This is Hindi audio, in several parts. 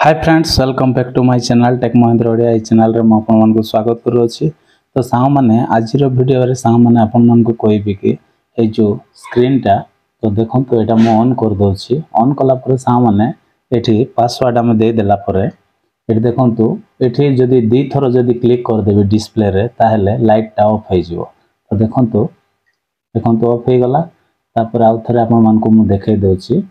Hi friends welcome back to my channel Tech Mahendra Odia. ये चैनल रे म आपन मन को स्वागत करूछि। तो साह माने आज रो वीडियो रे साह माने आपन मन को कहबी कि ए जो स्क्रीन टा तो देखन तो एटा म ऑन कर दोछि। ऑन कला पर साह माने एठी पासवर्ड हम दे देला पर एठी देखन तो एठी जदी दी थरो जदी क्लिक कर देबे डिस्प्ले रे ताहेले लाइट टा ऑफ हो जिवो। तो देखन तो ऑफ हो गला। तापर आउ थरे आपन मन को मु देखाई दोछि।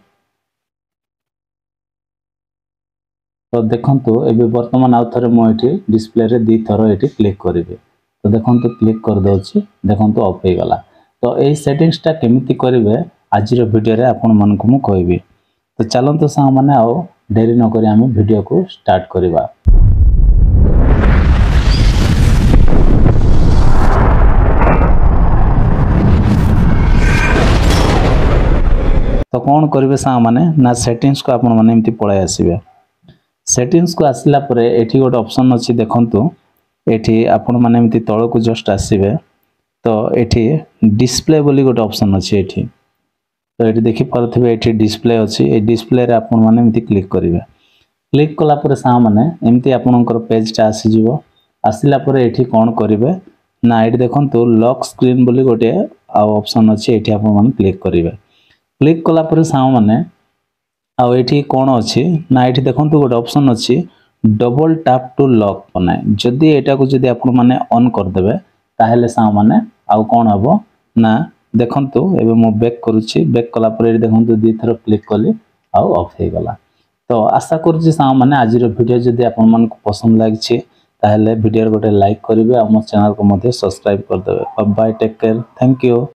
तो देखंतु एबे वर्तमान आउ थरे मो एठी डिस्प्ले रे दी थरो एठी क्लिक करिवे। तो देखंतु क्लिक कर दोछि। देखंतु ऑफ हो गला। तो एई सेटिंग्स टा केमिति करिवे आज रो वीडियो रे आपन मन को मु कहबी। तो चलंतु सा माने आउ देरी न करी हम वीडियो को स्टार्ट करिवा। तो कोन करिवे सा माने ना सेटिंग्स को आपन माने एमति पळाय आसीबे। सेटिंग्स को आसला परे एठी गोटे ऑप्शन अछि देखंतु एठी आपण माने एमति तळ को जस्ट आसीबे। तो एठी डिस्प्ले बोली गोटे ऑप्शन अछि एठी। तो एठी देखि परथिबे एठी डिस्प्ले अछि। ए डिस्प्ले रे आपण माने एमति क्लिक करिवे। क्लिक कला परे सा माने एमति आपनकर पेज टा आसी जिवो। आसिला परे एठी कोन करिवे ना एठी देखंतु लॉक स्क्रीन बोली गोटे ऑप्शन अछि। एठी आपण माने क्लिक करिवे। क्लिक कला परे सा माने आउ एठी कोन अछि ना एठी देखंतु गोटे ऑप्शन अछि डबल टैप टू लॉक बनाए। जदी एटा को जदी आपण माने ऑन कर देबे ताहेले सा माने आउ कोन हबो ना देखंतु एबे मो बैक करूछि। बैक कला परे देखंतु दी थरो क्लिक कली आउ ऑफ हे गला। तो आशा करूछि सा माने आज रो वीडियो जदी आपण मन को पसंद लागिछि ताहेले वीडियो रे गोटे लाइक करिवे आ मो चैनल को मध्ये सब्सक्राइब कर देबे। Bye bye take care thank you.